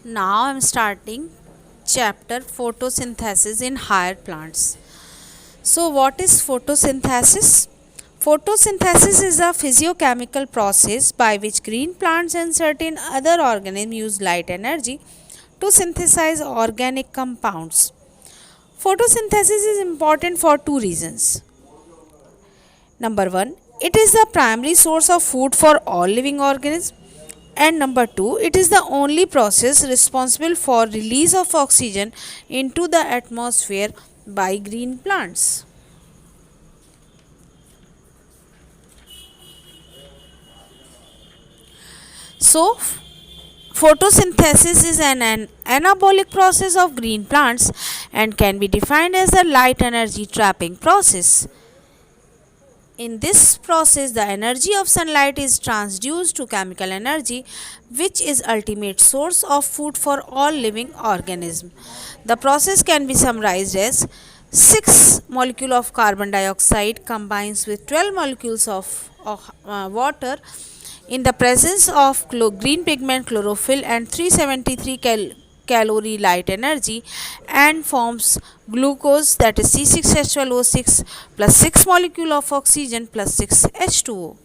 Now I am starting chapter photosynthesis in higher plants. So what is photosynthesis? Photosynthesis is a physiochemical process by which green plants and certain other organisms use light energy to synthesize organic compounds. Photosynthesis is important for two reasons. Number 1, it is the primary source of food for all living organisms. And number 2, it is the only process responsible for release of oxygen into the atmosphere by green plants. So, photosynthesis is an anabolic process of green plants and can be defined as a light energy trapping process. In this process, the energy of sunlight is transduced to chemical energy, which is ultimate source of food for all living organisms. The process can be summarized as 6 molecules of carbon dioxide combines with 12 molecules of water in the presence of green pigment chlorophyll and 373 calorie light energy and forms glucose, that is C6H12O6 plus 6 molecule of oxygen plus 6 H2O.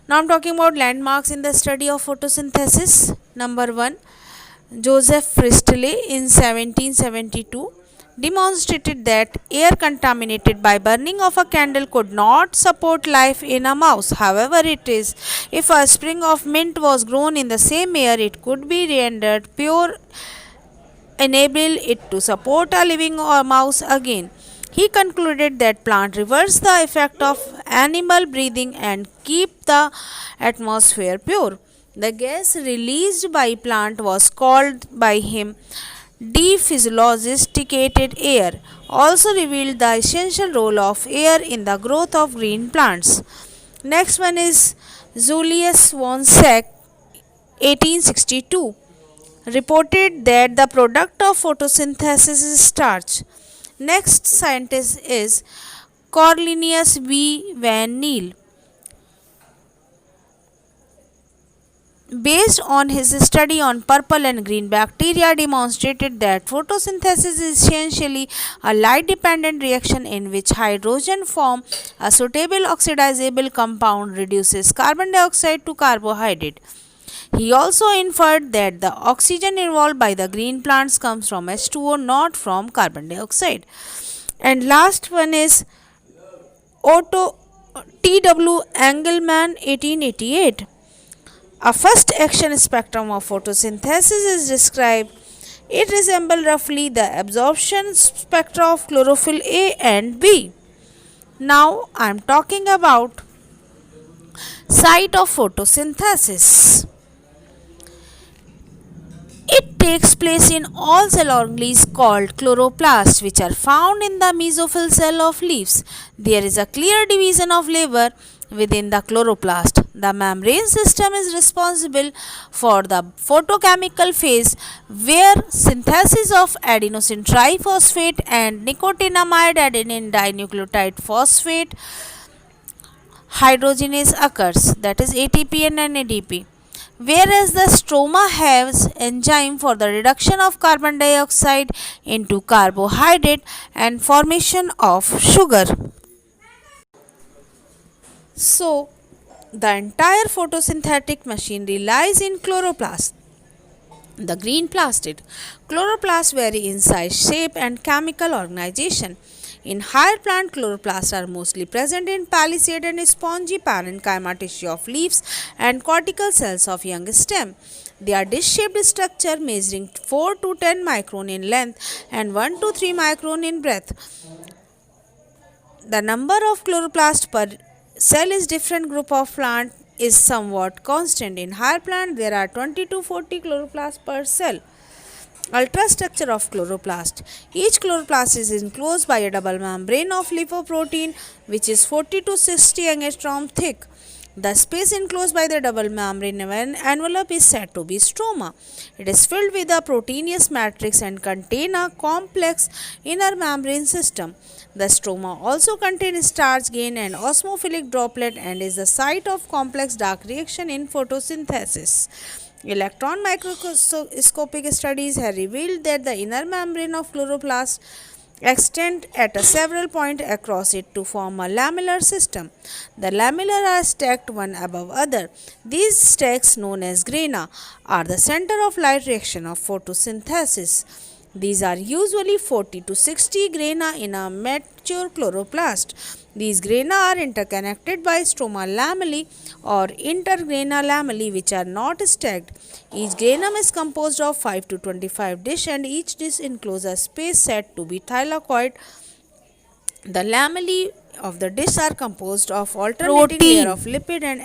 Now I am talking about landmarks in the study of photosynthesis. Number 1, Joseph Priestley in 1772 demonstrated that air contaminated by burning of a candle could not support life in a mouse. However, it is if a sprig of mint was grown in the same air, it could be rendered pure, enable it to support a living mouse again. He concluded that plant reverse the effect of animal breathing and keep the atmosphere pure. The gas released by plant was called by him dephysiologisticated air, also revealed the essential role of air in the growth of green plants. Next one is Julius von Sack, 1862, reported that the product of photosynthesis is starch. Next scientist is Cornelius V. van Niel. Based on his study on purple and green bacteria, demonstrated that photosynthesis is essentially a light dependent reaction in which hydrogen form a suitable oxidizable compound reduces carbon dioxide to carbohydrate. He also inferred that the oxygen involved by the green plants comes from H2O, not from carbon dioxide. And last one is Otto T.W. Engelmann, 1888. A first action spectrum of photosynthesis is described. It resembles roughly the absorption spectra of chlorophyll A and B. Now I am talking about site of photosynthesis. It takes place in all cell organelles called chloroplasts, which are found in the mesophyll cell of leaves. There is a clear division of labor within the chloroplast. The membrane system is responsible for the photochemical phase, where synthesis of adenosine triphosphate and nicotinamide adenine dinucleotide phosphate hydrogenase occurs, that is ATP and NADP. Whereas the stroma has enzyme for the reduction of carbon dioxide into carbohydrate and formation of sugar. So, the entire photosynthetic machinery lies in chloroplast, the green plastid. Chloroplasts vary in size, shape, and chemical organization. In higher plant, chloroplasts are mostly present in palisade and spongy parenchyma tissue of leaves and cortical cells of young stem. They are dish-shaped structure measuring 4 to 10 micron in length and 1 to 3 micron in breadth. The number of chloroplasts per cell is different group of plant is somewhat constant. In higher plant, there are 20 to 40 chloroplasts per cell. Ultrastructure of chloroplast. Each chloroplast is enclosed by a double membrane of lipoprotein, which is 40 to 60 angstrom thick. The space enclosed by the double membrane envelope is said to be stroma. It is filled with a proteinous matrix and contains a complex inner membrane system. The stroma also contains starch gain and osmophilic droplet and is the site of complex dark reaction in photosynthesis. Electron microscopic studies have revealed that the inner membrane of chloroplast extend at a several points across it to form a lamellar system. The lamella are stacked one above other. These stacks, known as grana, are the center of light reaction of photosynthesis. These are usually 40 to 60 grana in a mature chloroplast. These grana are interconnected by stroma lamellae or intergrana lamellae, which are not stacked. Each granum is composed of 5 to 25 dishes, and each dish encloses a space said to be thylakoid. The lamellae of the dish are composed of alternating layer Protein. of lipid and